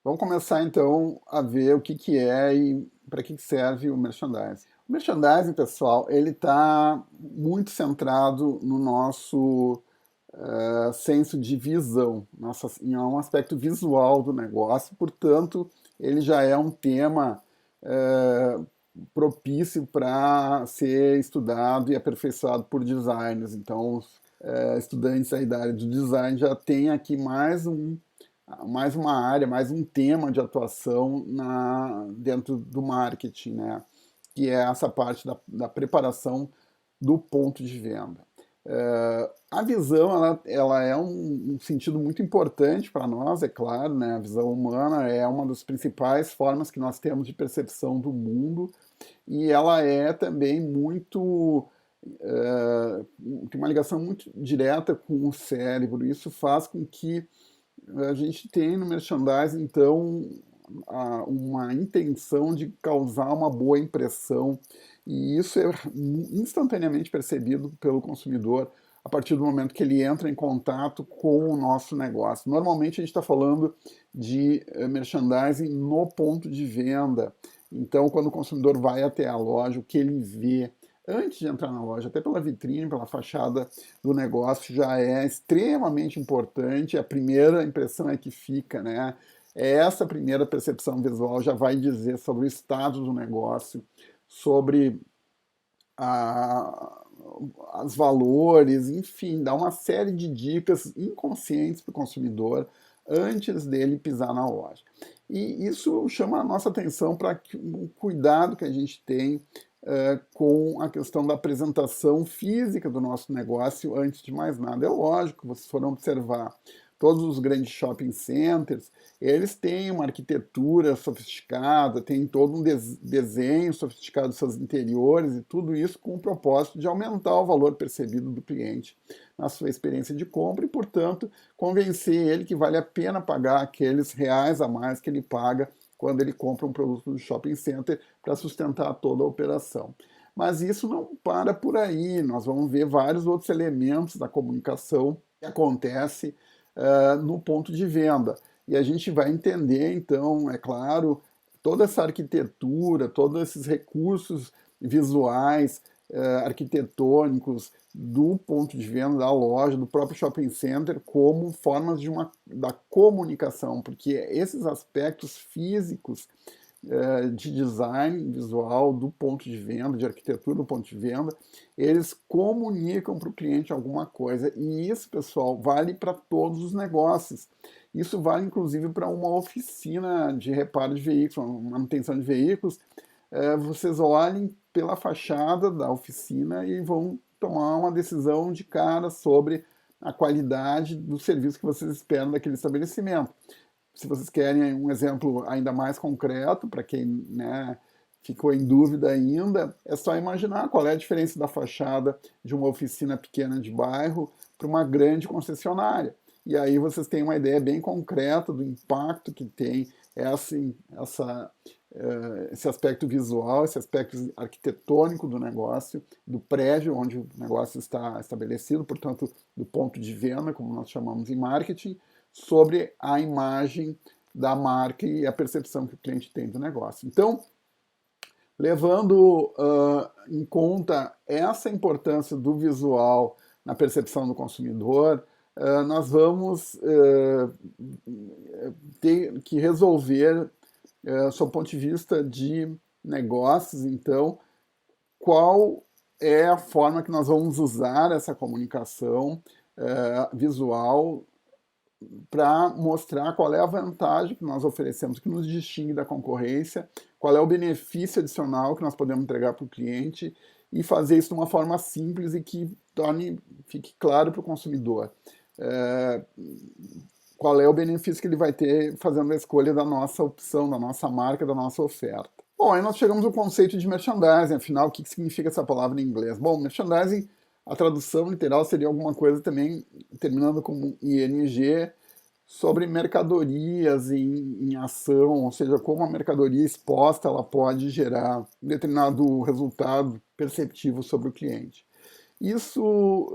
Vamos começar então a ver o que que é e para que que serve o merchandising. O merchandising, pessoal, ele está muito centrado no nosso senso de visão, em um aspecto visual do negócio, portanto, ele já é um tema eh, propício para ser estudado e aperfeiçoado por designers. Então, os estudantes aí da área do design já têm aqui mais uma área, mais um tema de atuação dentro do marketing, né? Que é essa parte da preparação do ponto de venda. A visão ela é um sentido muito importante para nós, é claro, né? A visão humana é uma das principais formas que nós temos de percepção do mundo e ela é também tem uma ligação muito direta com o cérebro. Isso faz com que a gente tem no merchandising, então, uma intenção de causar uma boa impressão, e isso é instantaneamente percebido pelo consumidor a partir do momento que ele entra em contato com o nosso negócio. Normalmente a gente está falando de merchandising no ponto de venda. Então, quando o consumidor vai até a loja, o que ele vê antes de entrar na loja, até pela vitrine, pela fachada do negócio, já é extremamente importante. A primeira impressão é que fica, né? Essa primeira percepção visual já vai dizer sobre o estado do negócio, sobre a, os valores, enfim, dá uma série de dicas inconscientes para o consumidor antes dele pisar na loja. E isso chama a nossa atenção para o cuidado que a gente tem com a questão da apresentação física do nosso negócio antes de mais nada. É lógico, vocês foram observar todos os grandes shopping centers, eles têm uma arquitetura sofisticada, têm todo um desenho sofisticado dos seus interiores e tudo isso com o propósito de aumentar o valor percebido do cliente na sua experiência de compra e, portanto, convencer ele que vale a pena pagar aqueles reais a mais que ele paga quando ele compra um produto do shopping center para sustentar toda a operação. Mas isso não para por aí, nós vamos ver vários outros elementos da comunicação que acontece no ponto de venda. E a gente vai entender, então, é claro, toda essa arquitetura, todos esses recursos visuais, arquitetônicos do ponto de venda da loja, do próprio shopping center, como formas da comunicação, porque esses aspectos físicos de design visual do ponto de venda, de arquitetura do ponto de venda, eles comunicam para o cliente alguma coisa. E isso, pessoal, vale para todos os negócios. Isso vale, inclusive, para uma oficina de reparo de veículos, uma manutenção de veículos. Vocês olhem pela fachada da oficina e vão tomar uma decisão de cara sobre a qualidade do serviço que vocês esperam daquele estabelecimento. Se vocês querem um exemplo ainda mais concreto, para quem, né, ficou em dúvida ainda, é só imaginar qual é a diferença da fachada de uma oficina pequena de bairro para uma grande concessionária. E aí vocês têm uma ideia bem concreta do impacto que tem esse aspecto visual, esse aspecto arquitetônico do negócio, do prédio onde o negócio está estabelecido, portanto, do ponto de venda, como nós chamamos em marketing, sobre a imagem da marca e a percepção que o cliente tem do negócio. Então, levando em conta essa importância do visual na percepção do consumidor, nós vamos ter que resolver, sob o ponto de vista de negócios, então, qual é a forma que nós vamos usar essa comunicação visual para mostrar qual é a vantagem que nós oferecemos, que nos distingue da concorrência, qual é o benefício adicional que nós podemos entregar para o cliente e fazer isso de uma forma simples e que fique claro para o consumidor. Qual é o benefício que ele vai ter fazendo a escolha da nossa opção, da nossa marca, da nossa oferta. Bom, aí nós chegamos ao conceito de merchandising, afinal, o que significa essa palavra em inglês? Bom, merchandising, a tradução literal seria alguma coisa também terminando com ing, sobre mercadorias em ação, ou seja, como a mercadoria exposta ela pode gerar um determinado resultado perceptivo sobre o cliente. Isso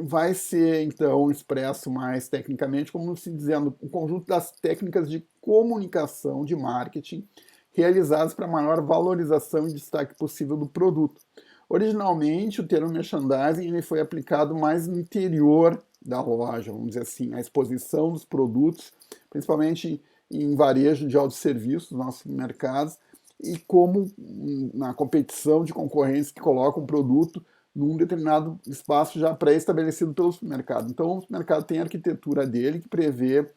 vai ser, então, expresso mais tecnicamente, como se dizendo, um conjunto das técnicas de comunicação de marketing realizadas para maior valorização e destaque possível do produto. Originalmente, o termo merchandising ele foi aplicado mais no interior da loja, vamos dizer assim, a exposição dos produtos, principalmente em varejo de autosserviços, nossos mercados, e como na competição de concorrentes que colocam o produto num determinado espaço já pré-estabelecido pelo supermercado. Então, o supermercado tem a arquitetura dele que prevê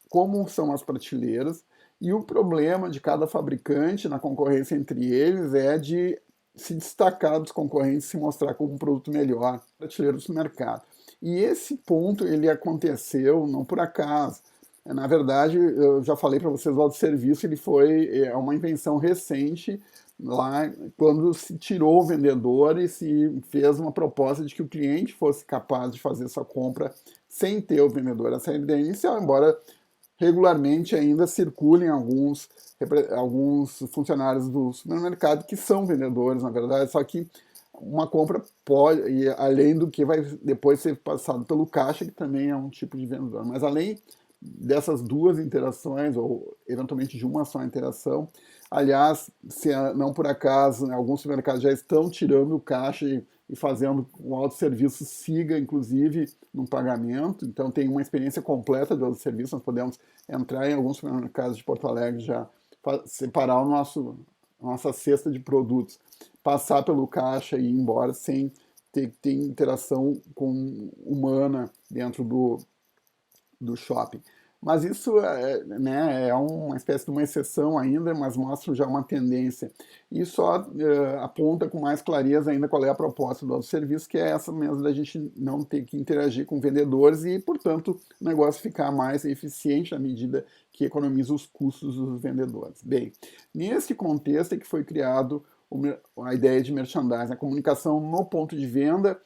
como são as prateleiras, e o problema de cada fabricante na concorrência entre eles é de se destacar dos concorrentes, se mostrar como um produto melhor, prateleira do mercado. E esse ponto ele aconteceu não por acaso. Na verdade, eu já falei para vocês, o autosserviço ele foi uma invenção recente, lá quando se tirou o vendedor e se fez uma proposta de que o cliente fosse capaz de fazer essa compra sem ter o vendedor. Essa é a ideia inicial, embora regularmente ainda circulem alguns funcionários do supermercado que são vendedores, na verdade, só que uma compra pode, e além do que vai depois ser passado pelo caixa, que também é um tipo de vendedor. Mas além dessas duas interações, ou eventualmente de uma só interação, aliás, se não por acaso, né, alguns supermercados já estão tirando o caixa e fazendo o autosserviço siga, inclusive, no pagamento. Então, tem uma experiência completa de autosserviço. Nós podemos entrar em alguns supermercados de Porto Alegre, já separar nossa cesta de produtos, passar pelo caixa e ir embora sem ter interação humana dentro do shopping. Mas isso é uma espécie de uma exceção ainda, mas mostra já uma tendência. E só aponta com mais clareza ainda qual é a proposta do autosserviço, que é essa mesmo da gente não ter que interagir com vendedores e, portanto, o negócio ficar mais eficiente à medida que economiza os custos dos vendedores. Bem, nesse contexto é que foi criado a ideia de merchandising, a comunicação no ponto de venda,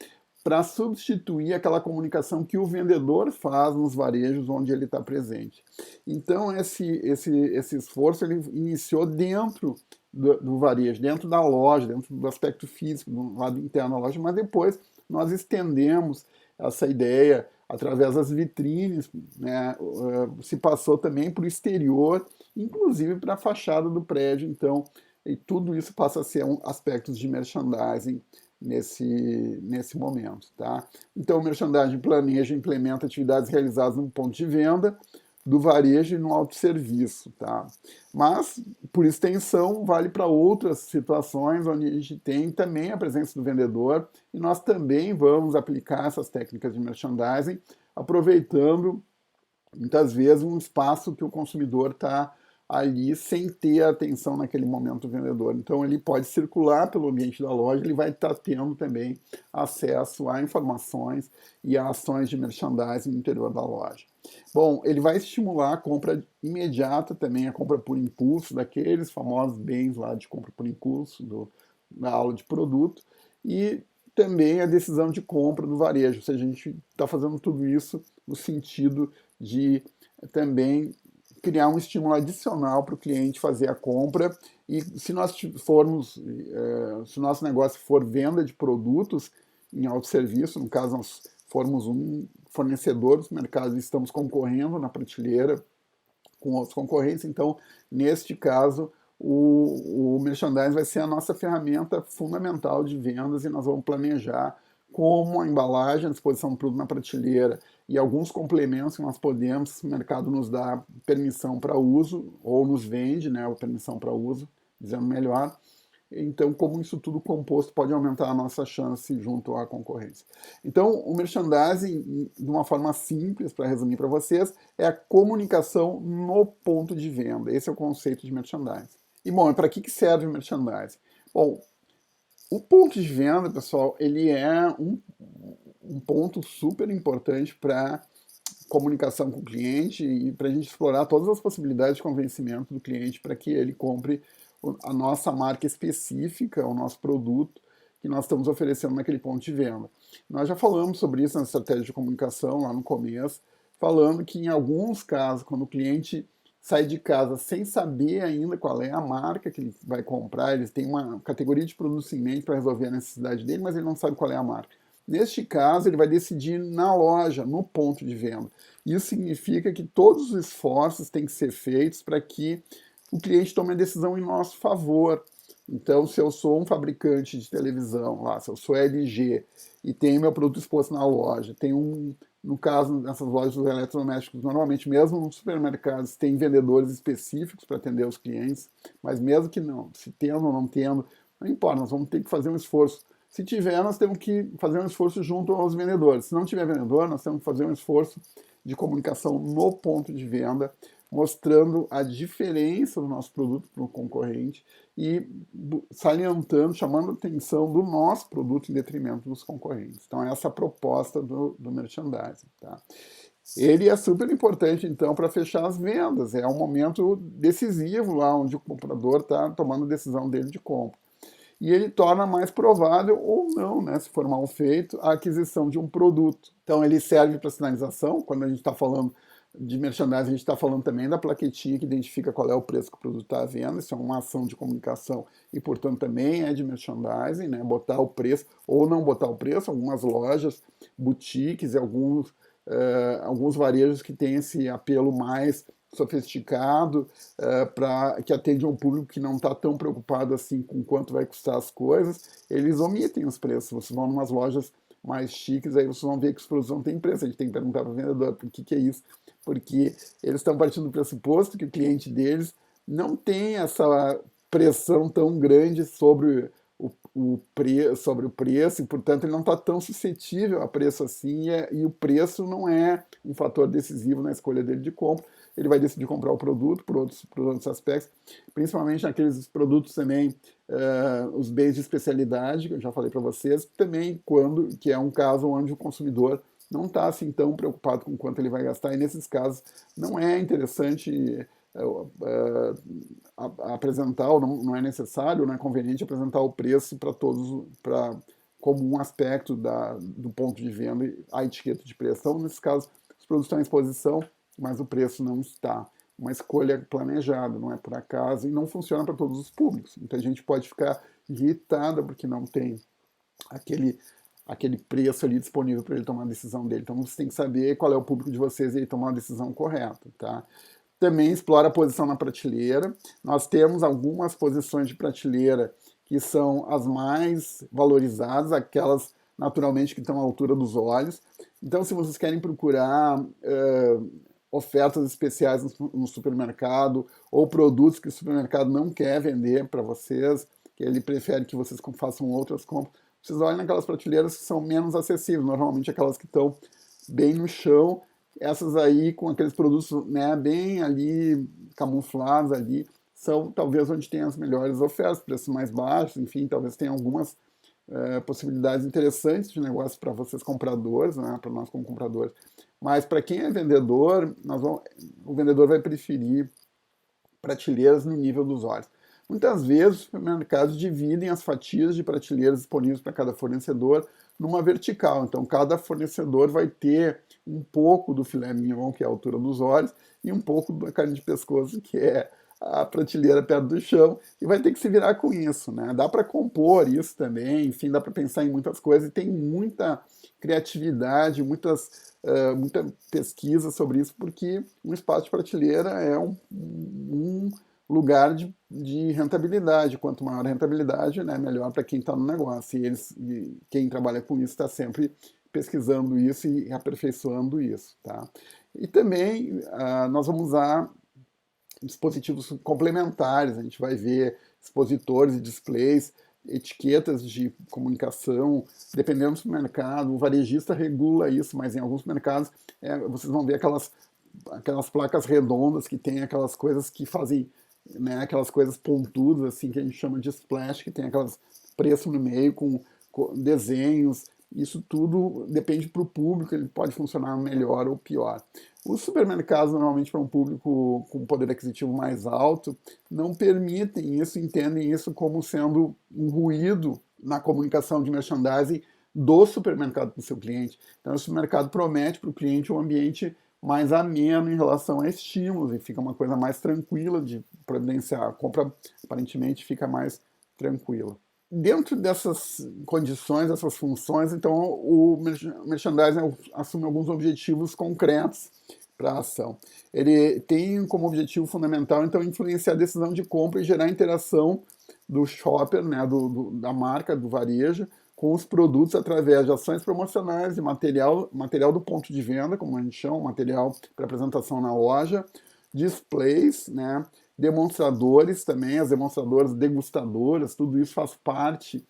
para substituir aquela comunicação que o vendedor faz nos varejos onde ele está presente. Então, esse esforço ele iniciou dentro do varejo, dentro da loja, dentro do aspecto físico, do lado interno da loja, mas depois nós estendemos essa ideia através das vitrines, né, se passou também para o exterior, inclusive para a fachada do prédio, então, e tudo isso passa a ser aspectos de merchandising nesse momento, tá? Então, o merchandising planeja e implementa atividades realizadas no ponto de venda, do varejo e no autosserviço, tá? Mas, por extensão, vale para outras situações onde a gente tem também a presença do vendedor e nós também vamos aplicar essas técnicas de merchandising, aproveitando, muitas vezes, um espaço que o consumidor está ali sem ter a atenção naquele momento do vendedor. Então ele pode circular pelo ambiente da loja, ele vai estar tendo também acesso a informações e a ações de merchandising no interior da loja. Bom, ele vai estimular a compra imediata também, a compra por impulso, daqueles famosos bens lá de compra por impulso, da aula de produto, e também a decisão de compra do varejo, ou seja, a gente está fazendo tudo isso no sentido de também criar um estímulo adicional para o cliente fazer a compra. E se nós formos, se o nosso negócio for venda de produtos em autosserviço, no caso nós formos um fornecedor dos mercados e estamos concorrendo na prateleira com outros concorrentes, então neste caso o merchandising vai ser a nossa ferramenta fundamental de vendas e nós vamos planejar como a embalagem, a disposição do produto na prateleira e alguns complementos que nós podemos, o mercado nos dá permissão para uso, ou nos vende, né, a permissão para uso, dizendo melhor. Então, como isso tudo composto pode aumentar a nossa chance junto à concorrência. Então, o merchandising, de uma forma simples, para resumir para vocês, é a comunicação no ponto de venda. Esse é o conceito de merchandising. E, bom, para que serve o merchandising? Bom, o ponto de venda, pessoal, ele é um ponto super importante para comunicação com o cliente e para a gente explorar todas as possibilidades de convencimento do cliente para que ele compre a nossa marca específica, o nosso produto que nós estamos oferecendo naquele ponto de venda. Nós já falamos sobre isso na estratégia de comunicação lá no começo, falando que em alguns casos, quando o cliente sai de casa sem saber ainda qual é a marca que ele vai comprar, ele tem uma categoria de produtos em mente para resolver a necessidade dele, mas ele não sabe qual é a marca. Neste caso, ele vai decidir na loja, no ponto de venda. Isso significa que todos os esforços têm que ser feitos para que o cliente tome a decisão em nosso favor. Então, se eu sou um fabricante de televisão, lá, se eu sou LG e tenho meu produto exposto na loja, tem no caso, nessas lojas de eletrodomésticos, normalmente, mesmo nos supermercados, tem vendedores específicos para atender os clientes, mas mesmo que não, se tendo ou não tendo, não importa, nós vamos ter que fazer um esforço. Se tiver, nós temos que fazer um esforço junto aos vendedores. Se não tiver vendedor, nós temos que fazer um esforço de comunicação no ponto de venda, mostrando a diferença do nosso produto para o concorrente e salientando, chamando a atenção do nosso produto em detrimento dos concorrentes. Então, essa é a proposta do merchandising. Tá? Ele é super importante, então, para fechar as vendas. É um momento decisivo lá onde o comprador está tomando a decisão dele de compra. E ele torna mais provável ou não, né, se for mal feito, a aquisição de um produto. Então, ele serve para sinalização. Quando a gente está falando de merchandising, a gente está falando também da plaquetinha que identifica qual é o preço que o produto está à venda. Isso é uma ação de comunicação e, portanto, também é de merchandising, né, botar o preço ou não botar o preço. Algumas lojas, boutiques e alguns varejos que têm esse apelo mais sofisticado, que atende a um público que não está tão preocupado assim com quanto vai custar as coisas, eles omitem os preços. Vocês vão em umas lojas mais chiques, aí vocês vão ver que os produtos não têm preço. A gente tem que perguntar para o vendedor por que é isso, porque eles estão partindo do pressuposto que o cliente deles não tem essa pressão tão grande sobre sobre o preço, e, portanto, ele não está tão suscetível a preço assim, e o preço não é um fator decisivo na escolha dele de compra. Ele vai decidir comprar o produto por outros aspectos, principalmente naqueles produtos também, os bens de especialidade, que eu já falei para vocês, também que é um caso onde o consumidor não está assim tão preocupado com quanto ele vai gastar, e nesses casos não é interessante apresentar, ou não é necessário, não é conveniente apresentar o preço para todos, como um aspecto do ponto de venda, a etiqueta de preço. Então, nesse caso, os produtos estão em exposição, mas o preço não está. Uma escolha planejada, não é por acaso, e não funciona para todos os públicos. Muita gente pode ficar irritada porque não tem aquele preço ali disponível para ele tomar a decisão dele. Então, você tem que saber qual é o público de vocês e aí tomar a decisão correta, tá? Também explora a posição na prateleira. Nós temos algumas posições de prateleira que são as mais valorizadas, aquelas naturalmente que estão à altura dos olhos. Então, se vocês querem procurar ofertas especiais no supermercado ou produtos que o supermercado não quer vender para vocês, que ele prefere que vocês façam outras compras, vocês olhem naquelas prateleiras que são menos acessíveis, normalmente aquelas que estão bem no chão. Essas aí, com aqueles produtos, né, bem ali camuflados ali, são talvez onde tem as melhores ofertas, preços mais baixos, enfim, talvez tenha algumas possibilidades interessantes de negócio para vocês compradores, né, para nós como compradores. Mas para quem é vendedor, o vendedor vai preferir prateleiras no nível dos olhos. Muitas vezes os supermercados dividem as fatias de prateleiras disponíveis para cada fornecedor numa vertical. Então, cada fornecedor vai ter um pouco do filé mignon, que é a altura dos olhos, e um pouco da carne de pescoço, que é a prateleira perto do chão, e vai ter que se virar com isso, né? Dá para compor isso também, enfim, dá para pensar em muitas coisas, e tem muita criatividade, muita pesquisa sobre isso, porque um espaço de prateleira é um lugar de rentabilidade. Quanto maior a rentabilidade, né, melhor para quem está no negócio. E quem trabalha com isso está sempre pesquisando isso e aperfeiçoando isso. Tá? E também nós vamos usar dispositivos complementares, a gente vai ver expositores e displays, etiquetas de comunicação, dependendo do supermercado, o varejista regula isso, mas em alguns mercados vocês vão ver aquelas placas redondas que tem aquelas coisas que fazem, né, aquelas coisas pontudas, assim, que a gente chama de splash, que tem aquelas preço no meio com desenhos. Isso tudo depende para o público, ele pode funcionar melhor ou pior. Os supermercados, normalmente para um público com poder aquisitivo mais alto, não permitem isso, entendem isso como sendo um ruído na comunicação de merchandising do supermercado para o seu cliente. Então, o supermercado promete para o cliente um ambiente mais ameno em relação a estímulos, e fica uma coisa mais tranquila de providenciar. A compra, aparentemente, fica mais tranquila. dentro dessas condições, dessas funções, então o merchandising assume alguns objetivos concretos para a ação. Ele tem como objetivo fundamental, então, influenciar a decisão de compra e gerar interação do shopper, né, da marca, do varejo, com os produtos através de ações promocionais, de material do ponto de venda, como a gente chama, material para apresentação na loja, displays, né, demonstradores também, as demonstradoras degustadoras, tudo isso faz parte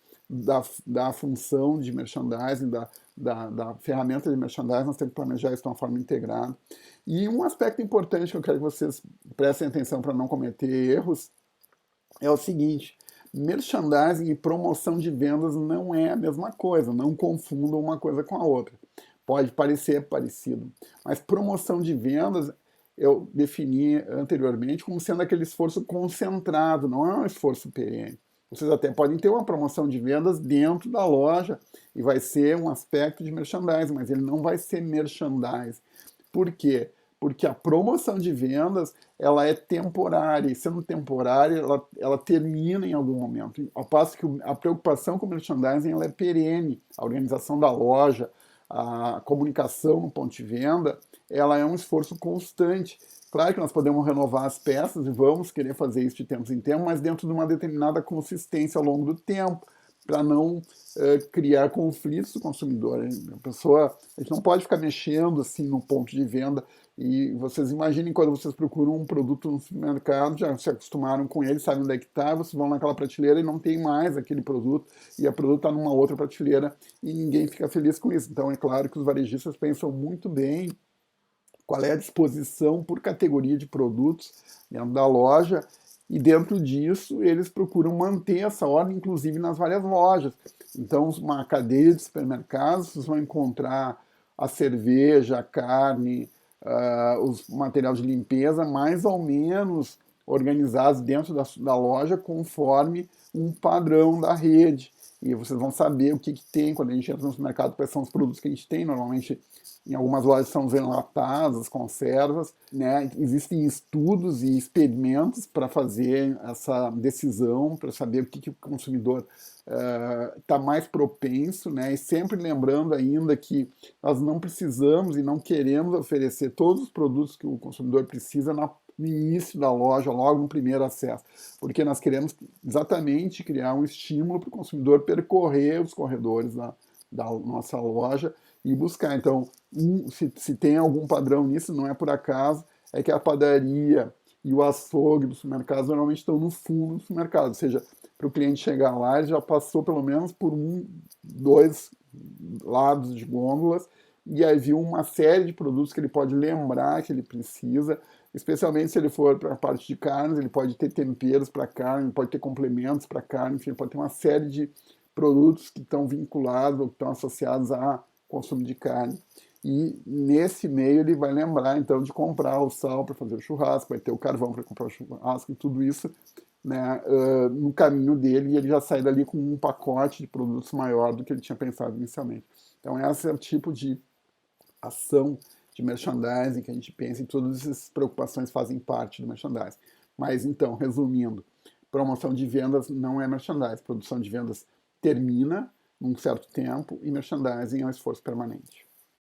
da função de merchandising, da ferramenta de merchandising, nós temos que planejar isso de uma forma integrada. E um aspecto importante que eu quero que vocês prestem atenção para não cometer erros é o seguinte: merchandising e promoção de vendas não é a mesma coisa, não confundam uma coisa com a outra. Pode parecer parecido, mas promoção de vendas eu defini anteriormente como sendo aquele esforço concentrado, não é um esforço perene. Vocês até podem ter uma promoção de vendas dentro da loja e vai ser um aspecto de merchandising, mas ele não vai ser merchandising. Por quê? Porque a promoção de vendas ela é temporária, e sendo temporária, ela termina em algum momento. Ao passo que a preocupação com o merchandising ela é perene, a organização da loja, a comunicação no ponto de venda, ela é um esforço constante. Claro que nós podemos renovar as peças e vamos querer fazer isso de tempos em tempos, mas dentro de uma determinada consistência ao longo do tempo, para não criar conflitos do consumidor. A gente não pode ficar mexendo assim no ponto de venda. E vocês imaginem quando vocês procuram um produto no supermercado, já se acostumaram com ele, sabem onde é que está, vocês vão naquela prateleira e não tem mais aquele produto, e o produto está numa outra prateleira e ninguém fica feliz com isso. Então é claro que os varejistas pensam muito bem qual é a disposição por categoria de produtos dentro da loja, e dentro disso eles procuram manter essa ordem, inclusive nas várias lojas. Então, uma cadeia de supermercados, vocês vão encontrar a cerveja, a carne, os materiais de limpeza, mais ou menos organizados dentro da loja conforme um padrão da rede. E vocês vão saber o que tem quando a gente entra no supermercado, quais são os produtos que a gente tem. Normalmente, em algumas lojas são os enlatados, as conservas, né? Existem estudos e experimentos para fazer essa decisão, para saber o que o consumidor está mais propenso, né? E sempre lembrando ainda que nós não precisamos e não queremos oferecer todos os produtos que o consumidor precisa no início da loja, logo no primeiro acesso, porque nós queremos exatamente criar um estímulo para o consumidor percorrer os corredores da nossa loja e buscar. Então, se tem algum padrão nisso, não é por acaso, é que a padaria e o açougue do supermercado normalmente estão no fundo do supermercado, ou seja, para o cliente chegar lá, ele já passou pelo menos por dois lados de gôndolas, e aí viu uma série de produtos que ele pode lembrar que ele precisa, especialmente se ele for para a parte de carnes, ele pode ter temperos para carne, pode ter complementos para carne, enfim, pode ter uma série de produtos que estão vinculados ou que estão associados a consumo de carne. E nesse meio ele vai lembrar então de comprar o sal para fazer o churrasco, vai ter o carvão para comprar o churrasco e tudo isso, né, no caminho dele, e ele já sai dali com um pacote de produtos maior do que ele tinha pensado inicialmente. Então esse é o tipo de ação de merchandising que a gente pensa, e todas essas preocupações fazem parte do merchandising. Mas então, resumindo, promoção de vendas não é merchandising, produção de vendas termina num certo tempo e merchandising é um esforço permanente.